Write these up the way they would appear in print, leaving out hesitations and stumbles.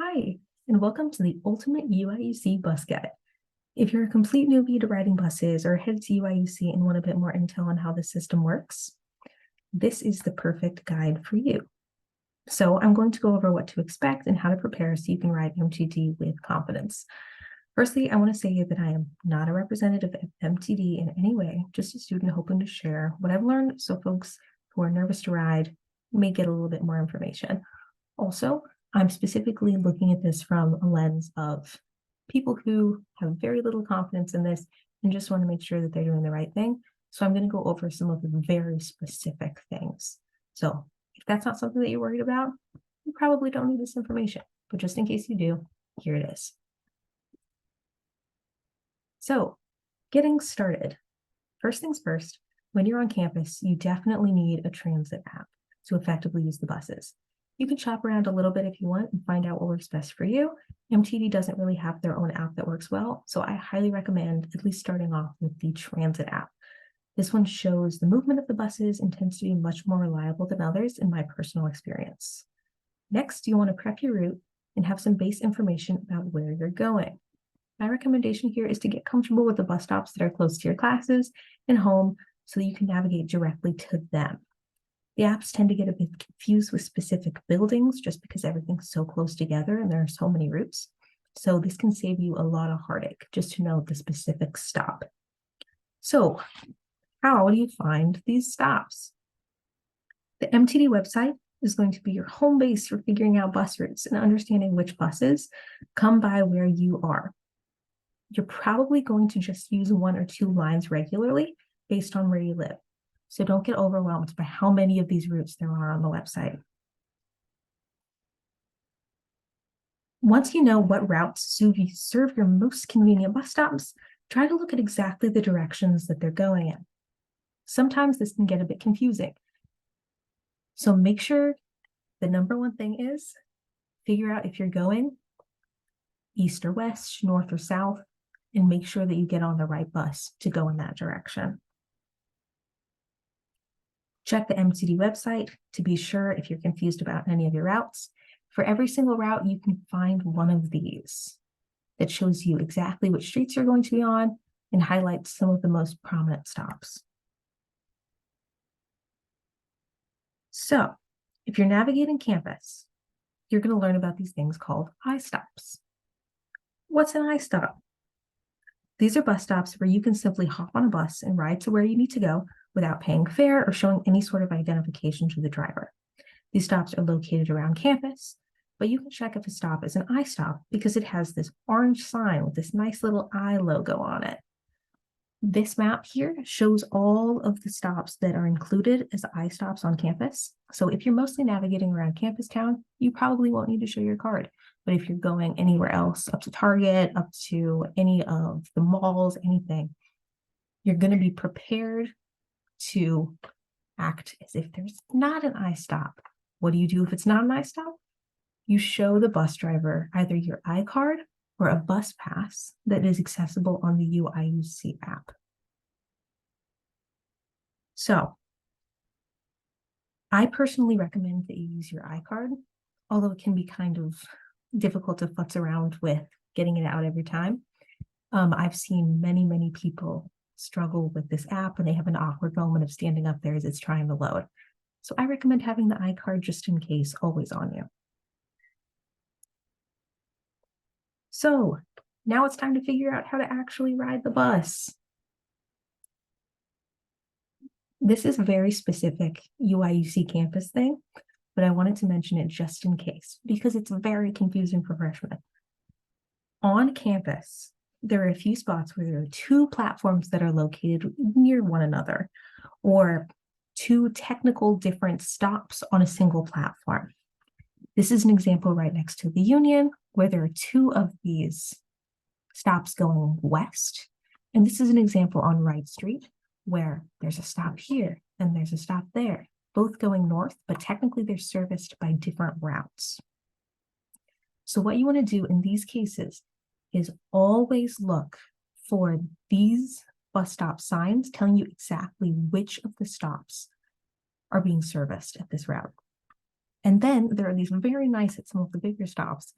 Hi, and welcome to the Ultimate UIUC Bus Guide. If you're a complete newbie to riding buses or headed to UIUC and want a bit more intel on how the system works, this is the perfect guide for you. So I'm going to go over what to expect and how to prepare so you can ride MTD with confidence. Firstly, I want to say that I am not a representative of MTD in any way, just a student hoping to share what I've learned so folks who are nervous to ride may get a little bit more information. Also, I'm specifically looking at this from a lens of people who have very little confidence in this and just want to make sure that they're doing the right thing. So I'm going to go over some of the very specific things. So if that's not something that you're worried about, you probably don't need this information, but just in case you do, here it is. So getting started. First things first, when you're on campus, you definitely need a transit app to effectively use the buses. You can shop around a little bit if you want and find out what works best for you. MTD doesn't really have their own app that works well, so I highly recommend at least starting off with the transit app. This one shows the movement of the buses and tends to be much more reliable than others in my personal experience. Next, you want to prep your route and have some base information about where you're going. My recommendation here is to get comfortable with the bus stops that are close to your classes and home so that you can navigate directly to them. The apps tend to get a bit confused with specific buildings just because everything's so close together and there are so many routes. So this can save you a lot of heartache just to know the specific stop. So how do you find these stops? The MTD website is going to be your home base for figuring out bus routes and understanding which buses come by where you are. You're probably going to just use one or two lines regularly based on where you live. So don't get overwhelmed by how many of these routes there are on the website. Once you know what routes serve your most convenient bus stops, try to look at exactly the directions that they're going in. Sometimes this can get a bit confusing. So make sure the number one thing is figure out if you're going east or west, north or south, and make sure that you get on the right bus to go in that direction. Check the MTD website to be sure if you're confused about any of your routes. For every single route, you can find one of these that shows you exactly which streets you're going to be on and highlights some of the most prominent stops. So if you're navigating campus, you're going to learn about these things called I-stops. What's an I-stop? These are bus stops where you can simply hop on a bus and ride to where you need to go without paying fare or showing any sort of identification to the driver. These stops are located around campus, but you can check if a stop is an I-stop because it has this orange sign with this nice little I logo on it. This map here shows all of the stops that are included as I-stops on campus. So if you're mostly navigating around campus town, you probably won't need to show your card. But if you're going anywhere else, up to Target, up to any of the malls, anything, you're going to be prepared to act as if there's not an I-stop. What do you do if it's not an I-stop? You show the bus driver either your iCard or a bus pass that is accessible on the UIUC app. So I personally recommend that you use your iCard, although it can be kind of difficult to futz around with getting it out every time. I've seen many people struggle with this app and they have an awkward moment of standing up there as it's trying to load. So I recommend having the iCard just in case, always on you. So now it's time to figure out how to actually ride the bus. This is a very specific UIUC campus thing, but I wanted to mention it just in case because it's very confusing for freshmen. On campus, there are a few spots where there are two platforms that are located near one another, or two technical different stops on a single platform. This is an example right next to the Union, where there are two of these stops going west. And this is an example on Wright Street, where there's a stop here and there's a stop there, both going north, but technically they're serviced by different routes. So what you want to do in these cases is always look for these bus stop signs telling you exactly which of the stops are being serviced at this route. And then there are these very nice at some of the bigger stops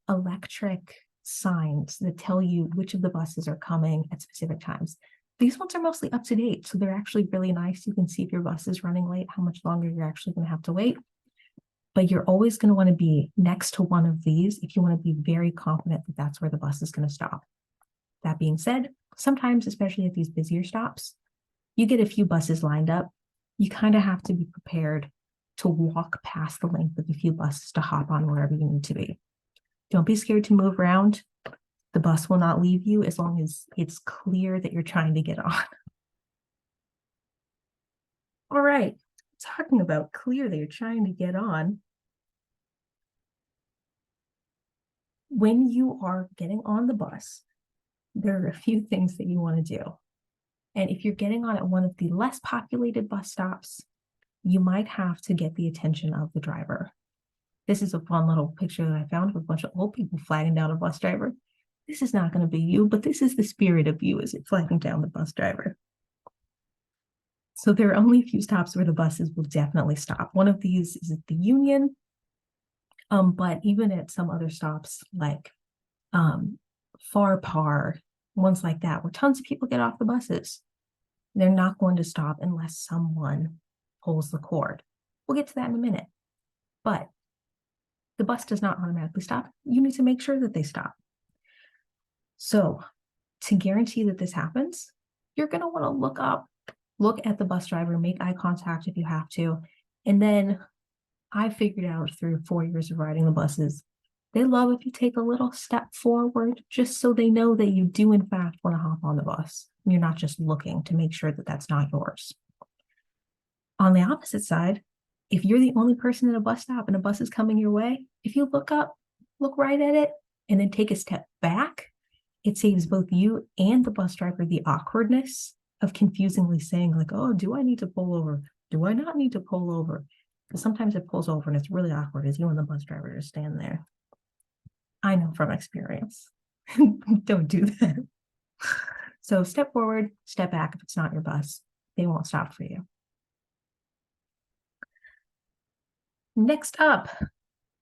electric signs that tell you which of the buses are coming at specific times. These ones are mostly up to date, so they're actually really nice. You can see if your bus is running late, how much longer you're actually going to have to wait. But you're always going to want to be next to one of these if you want to be very confident that that's where the bus is going to stop. That being said, sometimes, especially at these busier stops, you get a few buses lined up. You kind of have to be prepared to walk past the length of a few buses to hop on wherever you need to be. Don't be scared to move around. The bus will not leave you as long as it's clear that you're trying to get on. All right, talking about clear that you're trying to get on. When you are getting on the bus, there are a few things that you want to do. And if you're getting on at one of the less populated bus stops, you might have to get the attention of the driver. This is a fun little picture that I found of a bunch of old people flagging down a bus driver. This is not going to be you, but this is the spirit of you as it's flagging down the bus driver. So there are only a few stops where the buses will definitely stop. One of these is at the Union, but even at some other stops like Far Par, ones like that, where tons of people get off the buses, they're not going to stop unless someone pulls the cord. We'll get to that in a minute. But the bus does not automatically stop. You need to make sure that they stop. So to guarantee that this happens, you're going to want to look at the bus driver, make eye contact if you have to. And then I figured out through 4 years of riding the buses, they love if you take a little step forward, just so they know that you do in fact want to hop on the bus. You're not just looking to make sure that that's not yours. On the opposite side, if you're the only person at a bus stop and a bus is coming your way, if you look up, look right at it, and then take a step back, it saves both you and the bus driver the awkwardness of confusingly saying like, oh, do I need to pull over? Do I not need to pull over? Because sometimes it pulls over and it's really awkward as you and the bus driver just stand there. I know from experience. Don't do that. So step forward, step back if it's not your bus. They won't stop for you. Next up,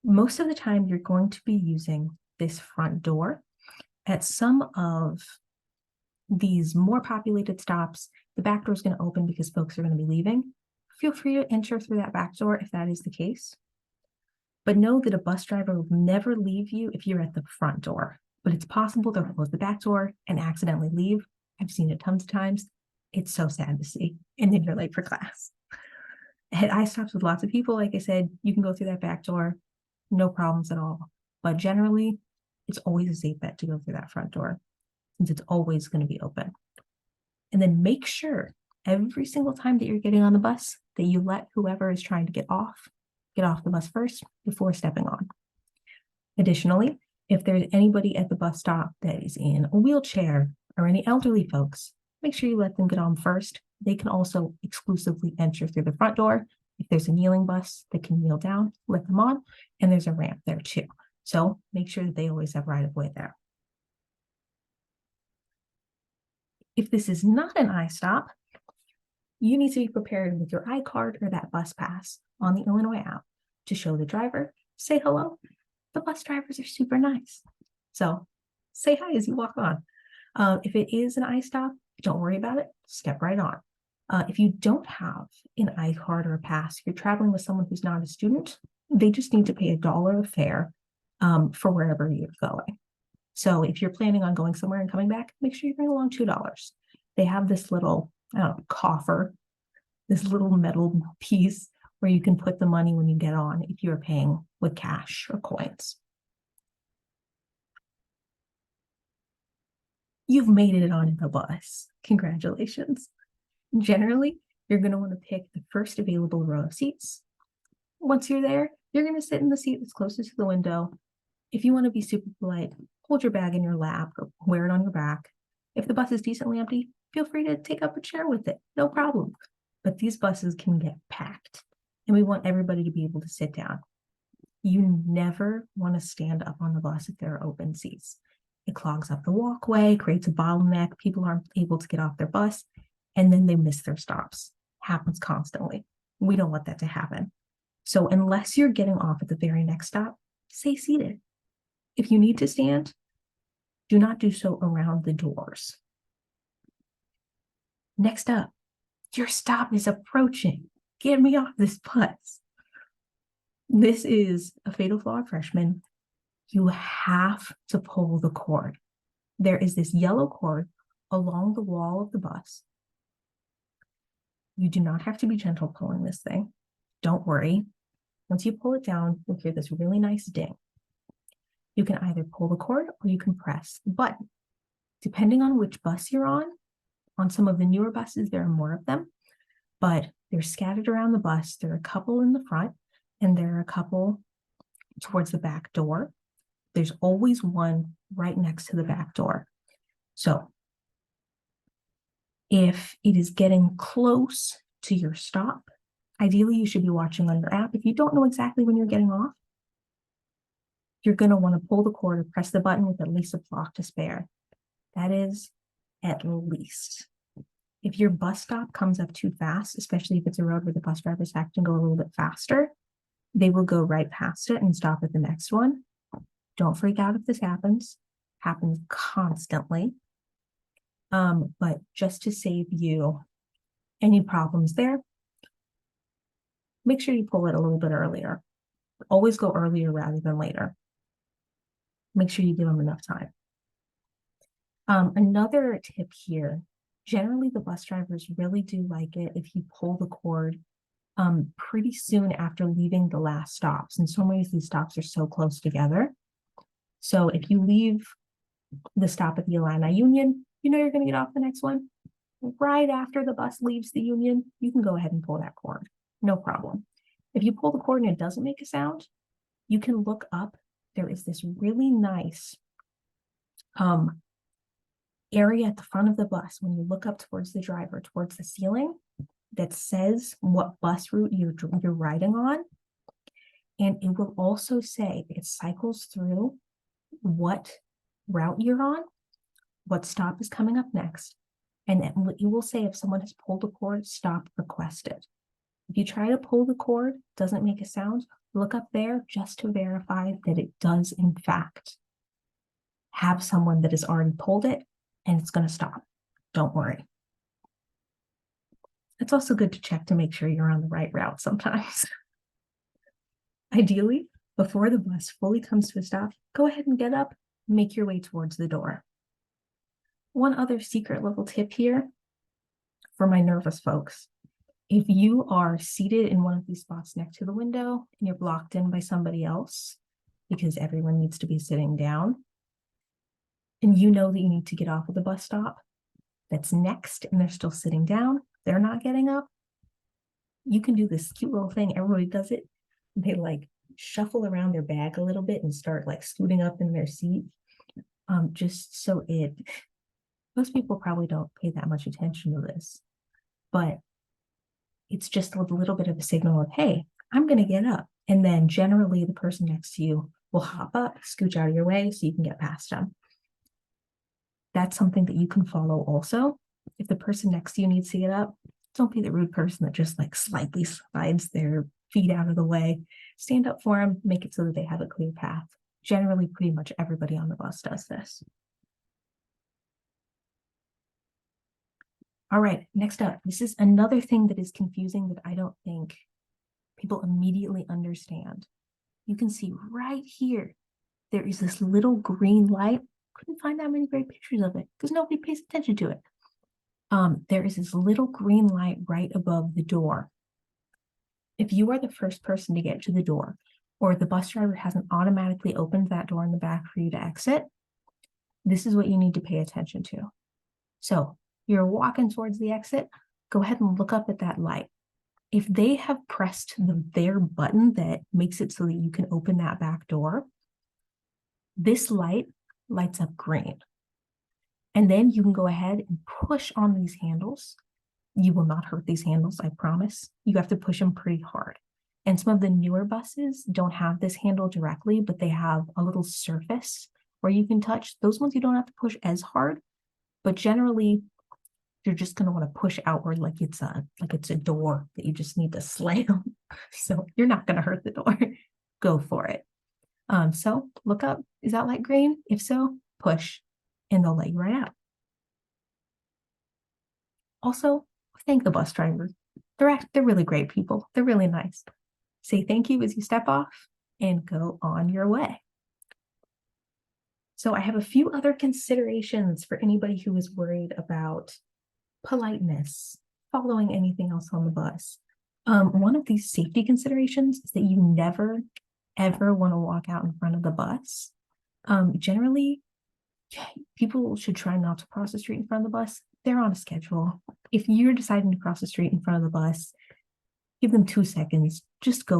most of the time you're going to be using this front door. At some of these more populated stops, the back door is going to open because folks are going to be leaving. Feel free to enter through that back door if that is the case. But know that a bus driver will never leave you if you're at the front door. But it's possible they'll close the back door and accidentally leave. I've seen it tons of times. It's so sad to see. And then you're late for class. At I-stops with lots of people, like I said, you can go through that back door, no problems at all. But generally, it's always a safe bet to go through that front door, since it's always going to be open. And then make sure every single time that you're getting on the bus that you let whoever is trying to get off the bus first before stepping on. Additionally, if there's anybody at the bus stop that is in a wheelchair or any elderly folks, make sure you let them get on first. They can also exclusively enter through the front door. If there's a kneeling bus, they can kneel down, let them on, and there's a ramp there too. So make sure that they always have right of way there. If this is not an I-stop, you need to be prepared with your iCard or that bus pass on the Illinois app to show the driver, say hello. The bus drivers are super nice. So say hi as you walk on. If it is an I-stop, don't worry about it, step right on. If you don't have an iCard or a pass, you're traveling with someone who's not a student, they just need to pay $1 of fare for wherever you're going. So if you're planning on going somewhere and coming back, make sure you bring along $2. They have this little, coffer, this little metal piece where you can put the money when you get on if you're paying with cash or coins. You've made it on the bus. Congratulations. Generally, you're going to want to pick the first available row of seats. Once you're there, you're going to sit in the seat that's closest to the window. If you want to be super polite, hold your bag in your lap or wear it on your back. If the bus is decently empty, feel free to take up a chair with it. No problem. But these buses can get packed, and we want everybody to be able to sit down. You never want to stand up on the bus if there are open seats. It clogs up the walkway, creates a bottleneck. People aren't able to get off their bus, and then they miss their stops. Happens constantly. We don't want that to happen. So unless you're getting off at the very next stop, stay seated. If you need to stand, do not do so around the doors. Next up, your stop is approaching. Get me off this bus. This is a fatal flaw of freshmen. You have to pull the cord. There is this yellow cord along the wall of the bus. You do not have to be gentle pulling this thing. Don't worry. Once you pull it down, you'll hear this really nice ding. You can either pull the cord or you can press the button. Depending on which bus you're on some of the newer buses, there are more of them, but they're scattered around the bus. There are a couple in the front and there are a couple towards the back door. There's always one right next to the back door. So if it is getting close to your stop, ideally you should be watching on your app. If you don't know exactly when you're getting off, you're going to want to pull the cord or press the button with at least a block to spare. That is at least. If your bus stop comes up too fast, especially if it's a road where the bus drivers have to go a little bit faster, they will go right past it and stop at the next one. Don't freak out if this happens. Happens constantly. But just to save you any problems there, make sure you pull it a little bit earlier. Always go earlier rather than later. Make sure you give them enough time. Another tip here, generally the bus drivers really do like it if you pull the cord pretty soon after leaving the last stops. In some ways, these stops are so close together. So if you leave the stop at the Illini Union, you know you're going to get off the next one. Right after the bus leaves the Union, you can go ahead and pull that cord. No problem. If you pull the cord and it doesn't make a sound, you can look up. There is this really nice area at the front of the bus when you look up towards the driver, towards the ceiling, that says what bus route you're riding on. And it will also say, it cycles through what route you're on, what stop is coming up next. And it will say if someone has pulled a cord, stop requested. If you try to pull the cord, doesn't make a sound, look up there just to verify that it does in fact have someone that has already pulled it and it's going to stop. Don't worry. It's also good to check to make sure you're on the right route sometimes. Ideally, before the bus fully comes to a stop, go ahead and get up, make your way towards the door. One other secret little tip here for my nervous folks. If you are seated in one of these spots next to the window and you're blocked in by somebody else because everyone needs to be sitting down, and you know that you need to get off at the bus stop that's next and they're still sitting down, they're not getting up, you can do this cute little thing. Everybody does it. They like shuffle around their bag a little bit and start like scooting up in their seat. Just so most people probably don't pay that much attention to this, but it's just a little bit of a signal of, hey, I'm going to get up. And then generally the person next to you will hop up, scooch out of your way so you can get past them. That's something that you can follow also. If the person next to you needs to get up, don't be the rude person that just like slightly slides their feet out of the way. Stand up for them, make it so that they have a clear path. Generally, pretty much everybody on the bus does this. All right, next up, this is another thing that is confusing that I don't think people immediately understand. You can see right here, there is this little green light. Couldn't find that many great pictures of it because nobody pays attention to it. There is this little green light right above the door. If you are the first person to get to the door, or the bus driver hasn't automatically opened that door in the back for you to exit, this is what you need to pay attention to. So you're walking towards the exit, go ahead and look up at that light. If they have pressed their button that makes it so that you can open that back door, this light lights up green. And then you can go ahead and push on these handles. You will not hurt these handles, I promise. You have to push them pretty hard. And some of the newer buses don't have this handle directly, but they have a little surface where you can touch. Those ones you don't have to push as hard, but generally you're just going to want to push outward like it's a door that you just need to slam. So you're not going to hurt the door. Go for it. So look up, is that light green? If so, push, and they'll let you right out. Also, thank the bus driver. They're really great people. They're really nice. Say thank you as you step off and go on your way. So I have a few other considerations for anybody who is worried about politeness, following anything else on the bus. One of these safety considerations is that you never, ever want to walk out in front of the bus. Generally, people should try not to cross the street in front of the bus. They're on a schedule. If you're deciding to cross the street in front of the bus, give them 2 seconds. Just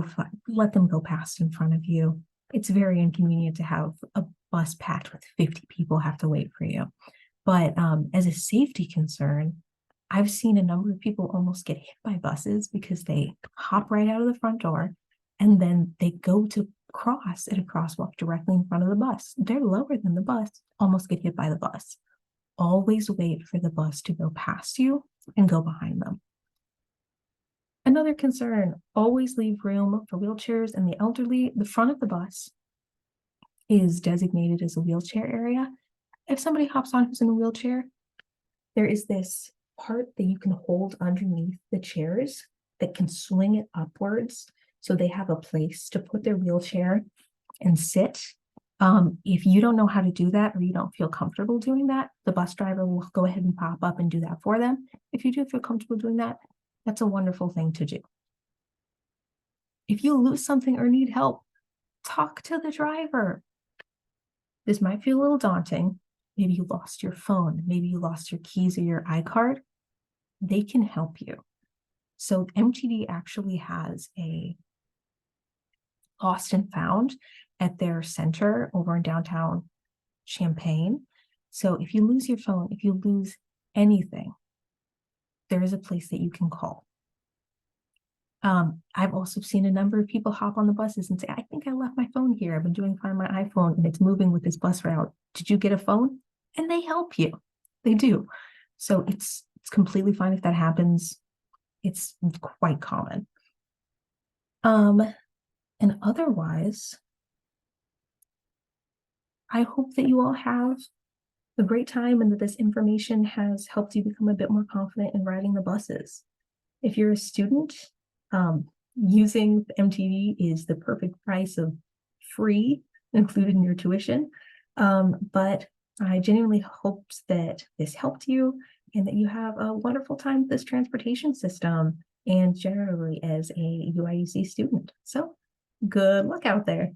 let them go past in front of you. It's very inconvenient to have a bus packed with 50 people have to wait for you. But as a safety concern, I've seen a number of people almost get hit by buses because they hop right out of the front door and then they go to cross at a crosswalk directly in front of the bus. They're lower than the bus, almost get hit by the bus. Always wait for the bus to go past you and go behind them. Another concern, always leave room for wheelchairs and the elderly. The front of the bus is designated as a wheelchair area. If somebody hops on who's in a wheelchair, there is this part that you can hold underneath the chairs that can swing it upwards so they have a place to put their wheelchair and sit. If you don't know how to do that or you don't feel comfortable doing that, the bus driver will go ahead and pop up and do that for them. If you do feel comfortable doing that, that's a wonderful thing to do. If you lose something or need help, talk to the driver. This might feel a little daunting. Maybe you lost your phone, maybe you lost your keys or your iCard. They can help you. So MTD actually has a lost and found at their center over in downtown Champaign. So if you lose your phone, if you lose anything, there is a place that you can call. I've also seen a number of people hop on the buses and say, I think I left my phone here. I've been doing Find My iPhone and it's moving with this bus route. Did you get a phone? And they help you. They do. So it's completely fine if that happens. It's quite common. And otherwise, I hope that you all have a great time and that this information has helped you become a bit more confident in riding the buses. If you're a student, using MTD is the perfect price of free included in your tuition. But I genuinely hope that this helped you and that you have a wonderful time with this transportation system and generally as a UIUC student. So good luck out there.